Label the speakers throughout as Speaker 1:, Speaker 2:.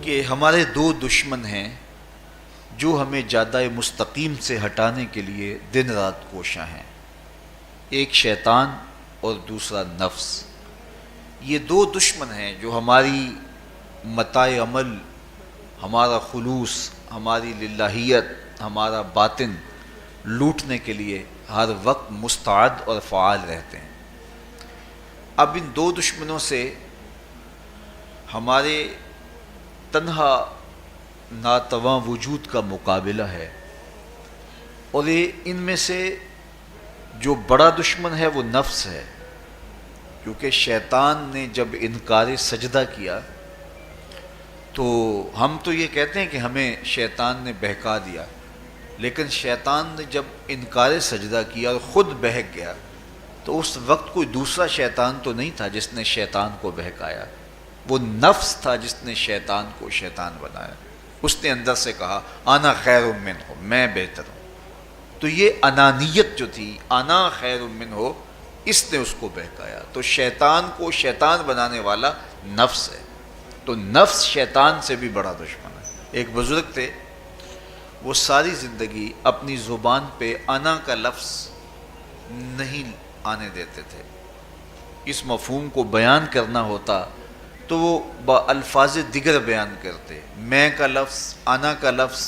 Speaker 1: کہ ہمارے دو دشمن ہیں جو ہمیں جادہ مستقیم سے ہٹانے کے لیے دن رات کوشاں ہیں، ایک شیطان اور دوسرا نفس۔ یہ دو دشمن ہیں جو ہماری متاع عمل، ہمارا خلوص، ہماری للہیت، ہمارا باطن لوٹنے کے لیے ہر وقت مستعد اور فعال رہتے ہیں۔ اب ان دو دشمنوں سے ہمارے تنہا ناتواں وجود کا مقابلہ ہے، اور ان میں سے جو بڑا دشمن ہے وہ نفس ہے، کیونکہ شیطان نے جب انکار سجدہ کیا تو ہم تو یہ کہتے ہیں کہ ہمیں شیطان نے بہکا دیا، لیکن شیطان نے جب انکار سجدہ کیا اور خود بہک گیا تو اس وقت کوئی دوسرا شیطان تو نہیں تھا جس نے شیطان کو بہکایا، وہ نفس تھا جس نے شیطان کو شیطان بنایا۔ اس نے اندر سے کہا انا خیر منہ، میں بہتر ہوں۔ تو یہ انانیت جو تھی، انا خیر منہ، اس نے اس کو بہکایا۔ تو شیطان کو شیطان بنانے والا نفس ہے، تو نفس شیطان سے بھی بڑا دشمن ہے۔ ایک بزرگ تھے، وہ ساری زندگی اپنی زبان پہ انا کا لفظ نہیں آنے دیتے تھے۔ اس مفہوم کو بیان کرنا ہوتا تو وہ الفاظ دیگر بیان کرتے، میں کا لفظ، انا کا لفظ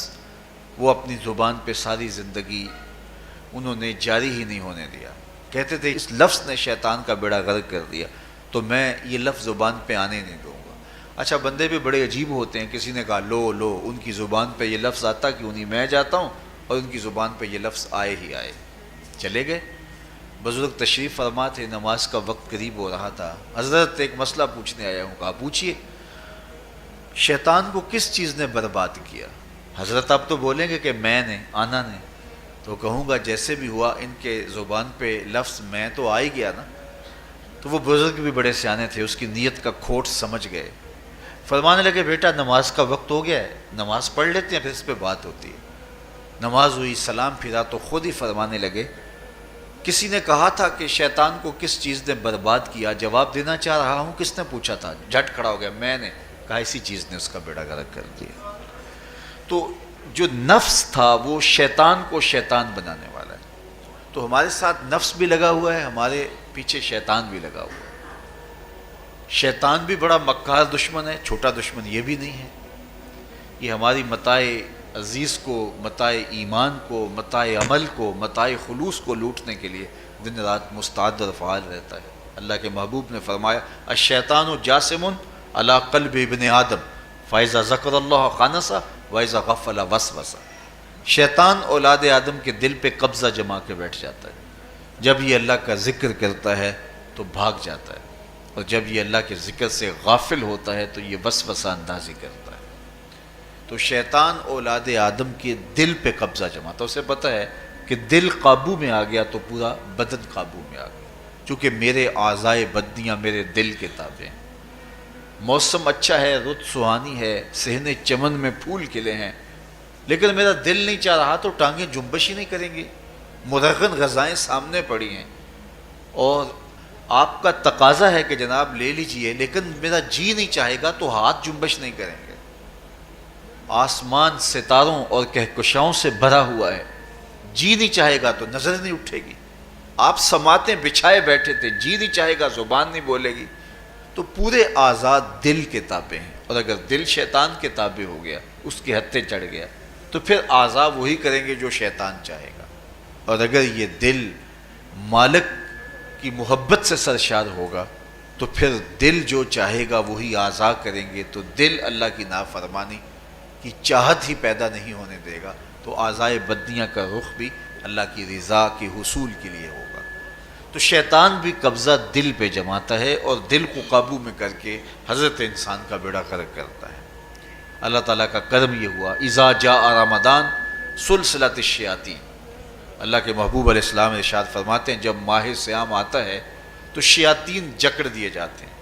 Speaker 1: وہ اپنی زبان پہ ساری زندگی انہوں نے جاری ہی نہیں ہونے دیا۔ کہتے تھے اس لفظ نے شیطان کا بیڑا غرق کر دیا، تو میں یہ لفظ زبان پہ آنے نہیں دوں گا۔ اچھا، بندے بھی بڑے عجیب ہوتے ہیں، کسی نے کہا لو لو، ان کی زبان پہ یہ لفظ آتا کیوں نہیں، میں جاتا ہوں اور ان کی زبان پہ یہ لفظ آئے ہی آئے۔ چلے گئے۔ بزرگ تشریف فرما تھے، نماز کا وقت قریب ہو رہا تھا۔ حضرت ایک مسئلہ پوچھنے آیا ہوں۔ کہا پوچھئے، شیطان کو کس چیز نے برباد کیا؟ حضرت آپ تو بولیں گے کہ میں نے، آنا نے، تو کہوں گا جیسے بھی ہوا ان کے زبان پہ لفظ میں تو آ ہی گیا نا۔ تو وہ بزرگ بھی بڑے سیانے تھے، اس کی نیت کا کھوٹ سمجھ گئے۔ فرمانے لگے بیٹا نماز کا وقت ہو گیا ہے، نماز پڑھ لیتے ہیں پھر اس پہ بات ہوتی ہے۔ نماز ہوئی، سلام پھرا تو خود ہی فرمانے لگے کسی نے کہا تھا کہ شیطان کو کس چیز نے برباد کیا، جواب دینا چاہ رہا ہوں، کس نے پوچھا تھا؟ جھٹ کھڑا ہو گیا، میں نے کہا اسی چیز نے اس کا بیڑا غرق کر دیا۔ تو جو نفس تھا وہ شیطان کو شیطان بنانے والا ہے۔ تو ہمارے ساتھ نفس بھی لگا ہوا ہے، ہمارے پیچھے شیطان بھی لگا ہوا ہے۔ شیطان بھی بڑا مکار دشمن ہے، چھوٹا دشمن یہ بھی نہیں ہے۔ یہ ہماری متاع عزیز کو، متاع ایمان کو، متاع عمل کو، متاع خلوص کو لوٹنے کے لیے دن رات مستعد اور فعال رہتا ہے۔ اللہ کے محبوب نے فرمایا الشیطان جاسم علی قلب ابن آدم فاذا ذکر اللہ خانسہ واذا غفل وسوسہ۔ شیطان اولاد آدم کے دل پہ قبضہ جما کے بیٹھ جاتا ہے، جب یہ اللہ کا ذکر کرتا ہے تو بھاگ جاتا ہے، اور جب یہ اللہ کے ذکر سے غافل ہوتا ہے تو یہ وسوسہ اندازی کرتا ہے۔ تو شیطان اولاد آدم کے دل پہ قبضہ جماتا ہے۔ اسے پتہ ہے کہ دل قابو میں آ گیا تو پورا بدن قابو میں آ گیا، چونکہ میرے اعضائے بدنیاں میرے دل کے تابع ہیں۔ موسم اچھا ہے، رت سہانی ہے، صحن چمن میں پھول کھلے ہیں، لیکن میرا دل نہیں چاہ رہا تو ٹانگیں جنبش ہی نہیں کریں گی۔ مرغن غذائیں سامنے پڑی ہیں اور آپ کا تقاضا ہے کہ جناب لے لیجئے، لیکن میرا جی نہیں چاہے گا تو ہاتھ جنبش نہیں کریں گے۔ آسمان ستاروں اور کہکشاؤں سے بھرا ہوا ہے، جی نہیں چاہے گا تو نظر نہیں اٹھے گی۔ آپ سماعتیں بچھائے بیٹھے تھے، جی نہیں چاہے گا زبان نہیں بولے گی۔ تو پورے آزاد دل کے تابع ہیں، اور اگر دل شیطان کے تابع ہو گیا، اس کے ہتھے چڑھ گیا، تو پھر اعضاء وہی کریں گے جو شیطان چاہے گا۔ اور اگر یہ دل مالک کی محبت سے سرشار ہوگا تو پھر دل جو چاہے گا وہی اعضاء کریں گے۔ تو دل اللہ کی نافرمانی کی چاہت ہی پیدا نہیں ہونے دے گا، تو اعضائے بدنیاں کا رخ بھی اللہ کی رضا کے حصول کے لیے ہوگا۔ تو شیطان بھی قبضہ دل پہ جماتا ہے اور دل کو قابو میں کر کے حضرت انسان کا بیڑا غرق کرتا ہے۔ اللہ تعالیٰ کا کرم یہ ہوا اذا جاء رمضان سلسلۃ الشیاطین۔ اللہ کے محبوب علیہ السلام ارشاد فرماتے ہیں جب ماہ صیام آتا ہے تو شیاطین جکڑ دیے جاتے ہیں،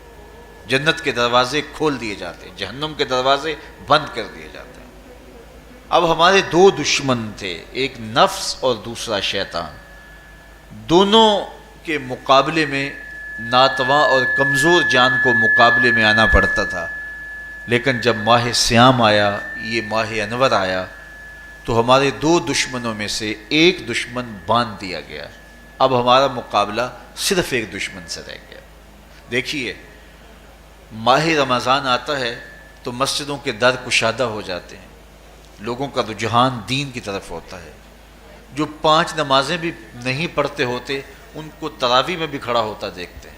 Speaker 1: جنت کے دروازے کھول دیے جاتے ہیں، جہنم کے دروازے بند کر دیے جاتے ہیں۔ اب ہمارے دو دشمن تھے، ایک نفس اور دوسرا شیطان۔ دونوں کے مقابلے میں ناتواں اور کمزور جان کو مقابلے میں آنا پڑتا تھا، لیکن جب ماہ سیام آیا، یہ ماہ انور آیا، تو ہمارے دو دشمنوں میں سے ایک دشمن باندھ دیا گیا۔ اب ہمارا مقابلہ صرف ایک دشمن سے رہ گیا۔ دیکھیے، ماہ رمضان آتا ہے تو مسجدوں کے در کشادہ ہو جاتے ہیں، لوگوں کا رجحان دین کی طرف ہوتا ہے۔ جو 5 نمازیں بھی نہیں پڑھتے ہوتے ان کو تراویح میں بھی کھڑا ہوتا دیکھتے ہیں،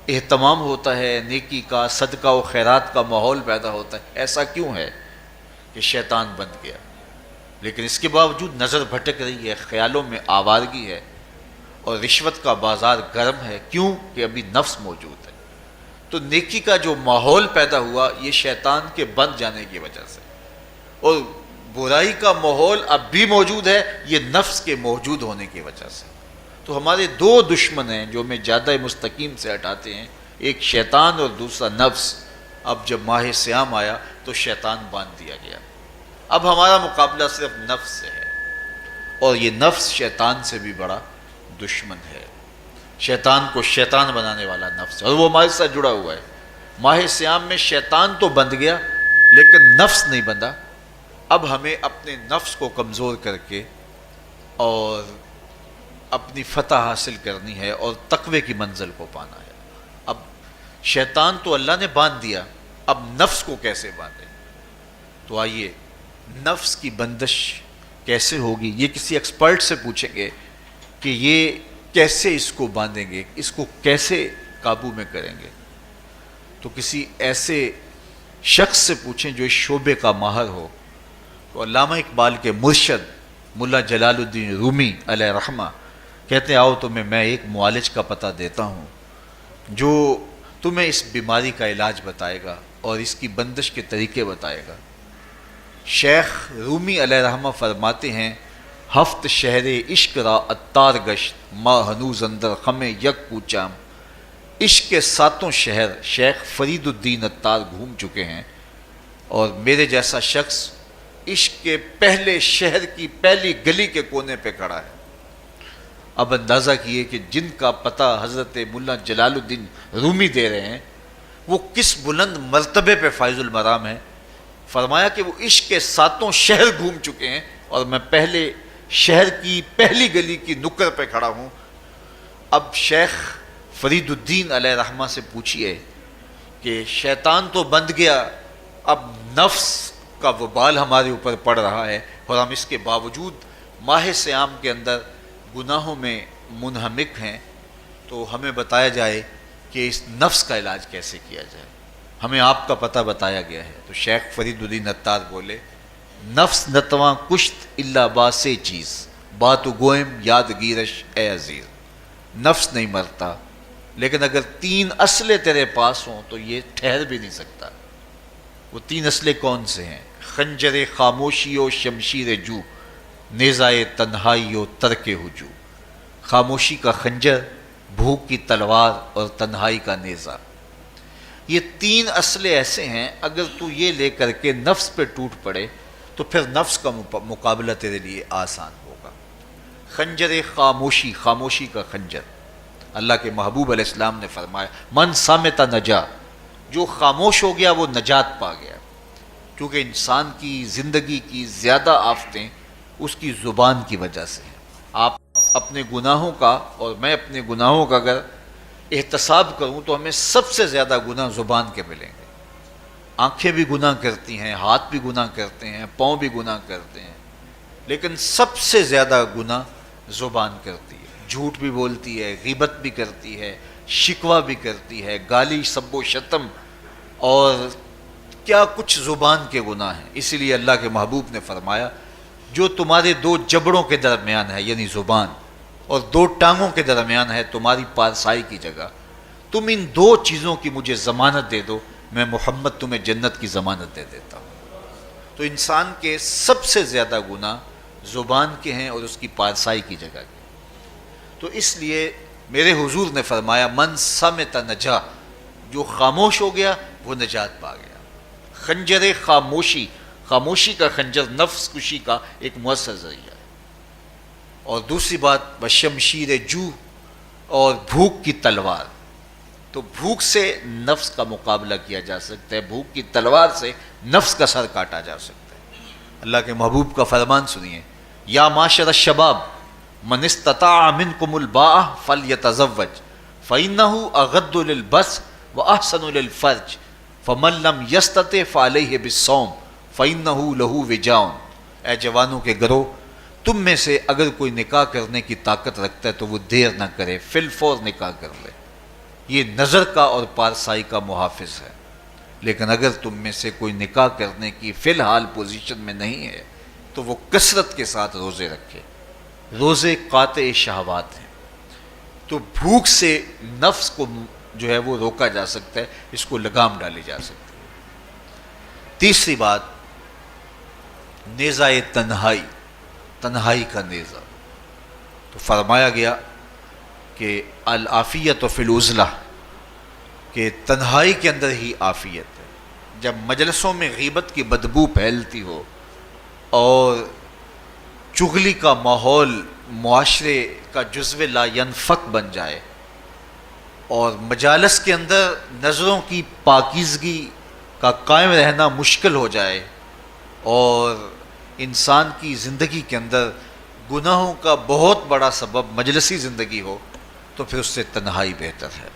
Speaker 1: اہتمام ہوتا ہے، نیکی کا، صدقہ و خیرات کا ماحول پیدا ہوتا ہے۔ ایسا کیوں ہے؟ کہ شیطان بند گیا، لیکن اس کے باوجود نظر بھٹک رہی ہے، خیالوں میں آوارگی ہے، اور رشوت کا بازار گرم ہے۔ کیوں؟ کہ ابھی نفس موجود ہے۔ تو نیکی کا جو ماحول پیدا ہوا یہ شیطان کے بند جانے کی وجہ سے، اور برائی کا ماحول اب بھی موجود ہے یہ نفس کے موجود ہونے کی وجہ سے۔ تو ہمارے دو دشمن ہیں جو ہمیں جادہ مستقیم سے ہٹاتے ہیں، ایک شیطان اور دوسرا نفس۔ اب جب ماہ سیام آیا تو شیطان باندھ دیا گیا۔ اب ہمارا مقابلہ صرف نفس سے ہے، اور یہ نفس شیطان سے بھی بڑا دشمن ہے۔ شیطان کو شیطان بنانے والا نفس ہے، اور وہ ہمارے ساتھ جڑا ہوا ہے۔ ماہ سیام میں شیطان تو بند گیا لیکن نفس نہیں بندھا۔ اب ہمیں اپنے نفس کو کمزور کر کے اور اپنی فتح حاصل کرنی ہے اور تقوی کی منزل کو پانا ہے۔ اب شیطان تو اللہ نے باندھ دیا، اب نفس کو کیسے باندھیں؟ تو آئیے، نفس کی بندش کیسے ہوگی یہ کسی ایکسپرٹ سے پوچھیں گے کہ یہ کیسے اس کو باندھیں گے، اس کو کیسے قابو میں کریں گے۔ تو کسی ایسے شخص سے پوچھیں جو اس شعبے کا ماہر ہو۔ تو علامہ اقبال کے مرشد ملا جلال الدین رومی علیہ رحمہ کہتے ہیں، آؤ تمہیں میں ایک معالج کا پتہ دیتا ہوں جو تمہیں اس بیماری کا علاج بتائے گا اور اس کی بندش کے طریقے بتائے گا۔ شیخ رومی علیہ رحمہ فرماتے ہیں، ہفت شہر عشق را اتار گشت ما ہنوز اندر خم یک کوچام۔ عشق کے 7 شہر شیخ فرید الدین اتار گھوم چکے ہیں، اور میرے جیسا شخص عشق کے پہلے شہر کی پہلی گلی کے کونے پہ کھڑا ہے۔ اب اندازہ کیے کہ جن کا پتہ حضرت ملا جلال الدین رومی دے رہے ہیں وہ کس بلند مرتبے پہ فائز المرام ہے۔ فرمایا کہ وہ عشق کے 7 شہر گھوم چکے ہیں، اور میں پہلے شہر کی پہلی گلی کی نکر پہ کھڑا ہوں۔ اب شیخ فرید الدین علیہ رحمہ سے پوچھئے کہ شیطان تو بند گیا، اب نفس کا وبال ہمارے اوپر پڑ رہا ہے، اور ہم اس کے باوجود ماہ سیام کے اندر گناہوں میں منہمک ہیں، تو ہمیں بتایا جائے کہ اس نفس کا علاج کیسے کیا جائے۔ ہمیں آپ کا پتہ بتایا گیا ہے۔ تو شیخ فرید الدین اتار بولے، نفس نتواں کشت الا باسے چیز بات گوئم یاد گیرش اے عزیز۔ نفس نہیں مرتا، لیکن اگر 3 اسلحے تیرے پاس ہوں تو یہ ٹھہر بھی نہیں سکتا۔ وہ 3 اسلحے کون سے ہیں؟ خنجر خاموشی و شمشیر جو، نیزائے تنہائی و ترک ہجو۔ خاموشی کا خنجر، بھوک کی تلوار اور تنہائی کا نیزہ۔ یہ 3 اسلحے ایسے ہیں، اگر تو یہ لے کر کے نفس پہ ٹوٹ پڑے تو پھر نفس کا مقابلہ تیرے لیے آسان ہوگا۔ خنجر خاموشی، خاموشی کا خنجر۔ اللہ کے محبوب علیہ السلام نے فرمایا، من صامت نجا، جو خاموش ہو گیا وہ نجات پا گیا۔ کیونکہ انسان کی زندگی کی زیادہ آفتیں اس کی زبان کی وجہ سے ہیں۔ آپ اپنے گناہوں کا اور میں اپنے گناہوں کا اگر احتساب کروں تو ہمیں سب سے زیادہ گناہ زبان کے ملیں گے۔ آنکھیں بھی گناہ کرتی ہیں، ہاتھ بھی گناہ کرتے ہیں، پاؤں بھی گناہ کرتے ہیں، لیکن سب سے زیادہ گناہ زبان کرتی ہے۔ جھوٹ بھی بولتی ہے، غیبت بھی کرتی ہے، شکوہ بھی کرتی ہے، گالی سب و شتم اور کیا کچھ زبان کے گناہ ہیں۔ اسی لیے اللہ کے محبوب نے فرمایا، جو تمہارے 2 جبڑوں کے درمیان ہے یعنی زبان، اور 2 ٹانگوں کے درمیان ہے تمہاری پارسائی کی جگہ، تم ان 2 چیزوں کی مجھے ضمانت دے دو، میں محمد تمہیں جنت کی ضمانت دے دیتا ہوں۔ تو انسان کے سب سے زیادہ گناہ زبان کے ہیں اور اس کی پارسائی کی جگہ کے۔ تو اس لیے میرے حضور نے فرمایا، من صمت نجا، جو خاموش ہو گیا وہ نجات پا گیا۔ خنجر خاموشی، خاموشی کا خنجر نفس کشی کا ایک مؤثر ذریعہ ہے۔ اور دوسری بات، بشمشیر جو، اور بھوک کی تلوار۔ تو بھوک سے نفس کا مقابلہ کیا جا سکتا ہے، بھوک کی تلوار سے نفس کا سر کاٹا جا سکتا ہے۔ اللہ کے محبوب کا فرمان سنیے، یا معاشر الشباب من استطاع منکم الباء فلیتزوج فإنہ اغض للبصر واحسن للفرج فمن لم یستطع فعلیہ بالصوم فإنہ لہ وجاء۔ اے جوانوں کے گروہ، تم میں سے اگر کوئی نکاح کرنے کی طاقت رکھتا ہے تو وہ دیر نہ کرے، فی الفور نکاح کر لے، یہ نظر کا اور پارسائی کا محافظ ہے۔ لیکن اگر تم میں سے کوئی نکاح کرنے کی فی الحال پوزیشن میں نہیں ہے تو وہ کثرت کے ساتھ روزے رکھے۔ روزے قاطع شہوات ہیں، تو بھوک سے نفس کو جو ہے وہ روکا جا سکتا ہے، اس کو لگام ڈالی جا سکتی ہے۔ تیسری بات، نیزہ تنہائی، تنہائی کا نیزہ، تو فرمایا گیا کہ العافیت فی العزلہ، کہ تنہائی کے اندر ہی عافیت ہے۔ جب مجلسوں میں غیبت کی بدبو پھیلتی ہو اور چغلی کا ماحول معاشرے کا جزو لا ینفک بن جائے اور مجالس کے اندر نظروں کی پاکیزگی کا قائم رہنا مشکل ہو جائے اور انسان کی زندگی کے اندر گناہوں کا بہت بڑا سبب مجلسی زندگی ہو، تو پھر اس سے تنہائی بہتر ہے۔